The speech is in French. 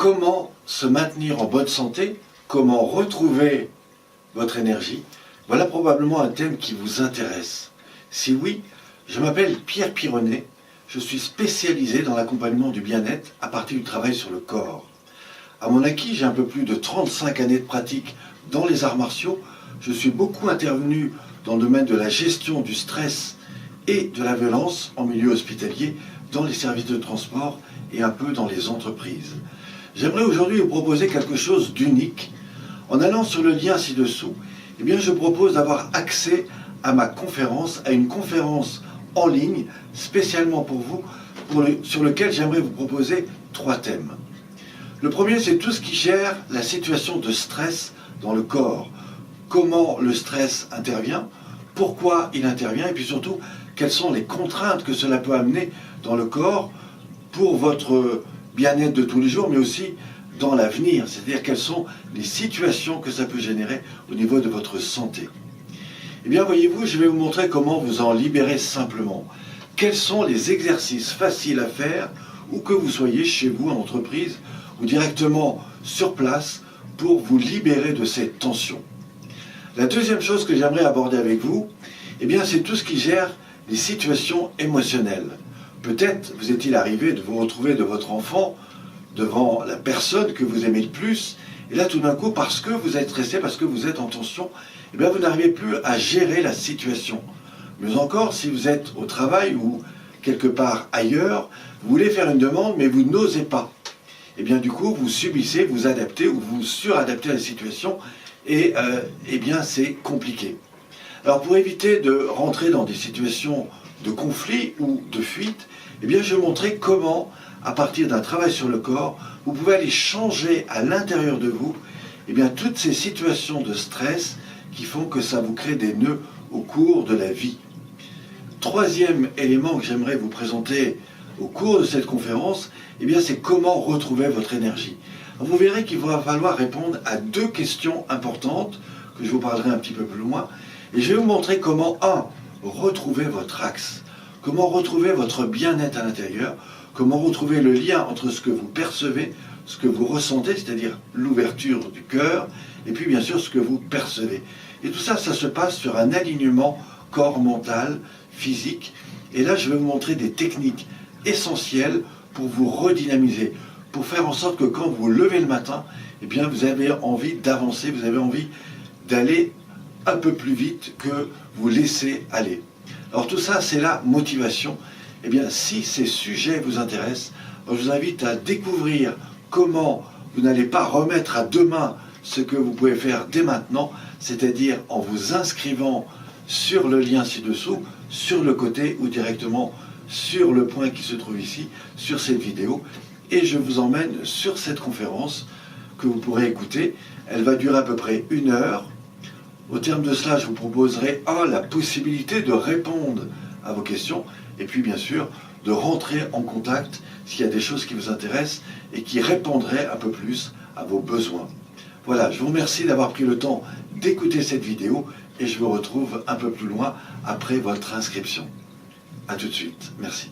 Comment se maintenir en bonne santé? Comment retrouver votre énergie? Voilà probablement un thème qui vous intéresse. Si oui, je m'appelle Pierre Pironnet, je suis spécialisé dans l'accompagnement du bien-être à partir du travail sur le corps. À mon acquis, j'ai un peu plus de 35 années de pratique dans les arts martiaux. Je suis beaucoup intervenu dans le domaine de la gestion du stress et de la violence en milieu hospitalier, dans les services de transport et un peu dans les entreprises. J'aimerais aujourd'hui vous proposer quelque chose d'unique. En allant sur le lien ci-dessous, eh bien, je propose d'avoir accès à ma conférence, à une conférence en ligne, spécialement pour vous, sur lequel j'aimerais vous proposer 3 thèmes. Le premier, c'est tout ce qui gère la situation de stress dans le corps. Comment le stress intervient, pourquoi il intervient, et puis surtout, quelles sont les contraintes que cela peut amener dans le corps pour votre bien-être de tous les jours, mais aussi dans l'avenir, c'est-à-dire quelles sont les situations que ça peut générer au niveau de votre santé. Eh bien, voyez-vous, je vais vous montrer comment vous en libérer simplement. Quels sont les exercices faciles à faire, où que vous soyez, chez vous, en entreprise, ou directement sur place, pour vous libérer de cette tension. La deuxième chose que j'aimerais aborder avec vous, eh bien, c'est tout ce qui gère les situations émotionnelles. Peut-être vous est-il arrivé de vous retrouver de votre enfant devant la personne que vous aimez le plus, et là tout d'un coup, parce que vous êtes stressé, parce que vous êtes en tension, eh bien, vous n'arrivez plus à gérer la situation. Mais encore, si vous êtes au travail ou quelque part ailleurs, vous voulez faire une demande, mais vous n'osez pas. Et bien du coup, vous subissez, vous adaptez ou vous suradaptez à la situation, et eh bien c'est compliqué. Alors pour éviter de rentrer dans des situations de conflit ou de fuite, eh bien je vais montrer comment, à partir d'un travail sur le corps, vous pouvez aller changer à l'intérieur de vous eh bien, toutes ces situations de stress qui font que ça vous crée des nœuds au cours de la vie. Troisième élément que j'aimerais vous présenter au cours de cette conférence, eh bien, c'est comment retrouver votre énergie. Vous verrez qu'il va falloir répondre à 2 questions importantes, que je vous parlerai un petit peu plus loin, et je vais vous montrer comment, retrouver votre axe, comment retrouver votre bien-être à l'intérieur, comment retrouver le lien entre ce que vous percevez, ce que vous ressentez, c'est-à-dire l'ouverture du cœur, et puis bien sûr ce que vous percevez. Et tout ça, ça se passe sur un alignement corps, mental, physique, et là je vais vous montrer des techniques essentielles pour vous redynamiser, pour faire en sorte que quand vous levez le matin, eh bien vous avez envie d'avancer, vous avez envie d'aller un peu plus vite que vous laissez aller. Alors tout ça, c'est la motivation. Eh bien, si ces sujets vous intéressent, je vous invite à découvrir comment vous n'allez pas remettre à demain ce que vous pouvez faire dès maintenant, c'est-à-dire en vous inscrivant sur le lien ci-dessous, sur le côté ou directement sur le point qui se trouve ici, sur cette vidéo, et je vous emmène sur cette conférence que vous pourrez écouter. Elle va durer à peu près 1 heure. Au terme de cela, je vous proposerai la possibilité de répondre à vos questions et puis bien sûr de rentrer en contact s'il y a des choses qui vous intéressent et qui répondraient un peu plus à vos besoins. Voilà, je vous remercie d'avoir pris le temps d'écouter cette vidéo et je vous retrouve un peu plus loin après votre inscription. A tout de suite, merci.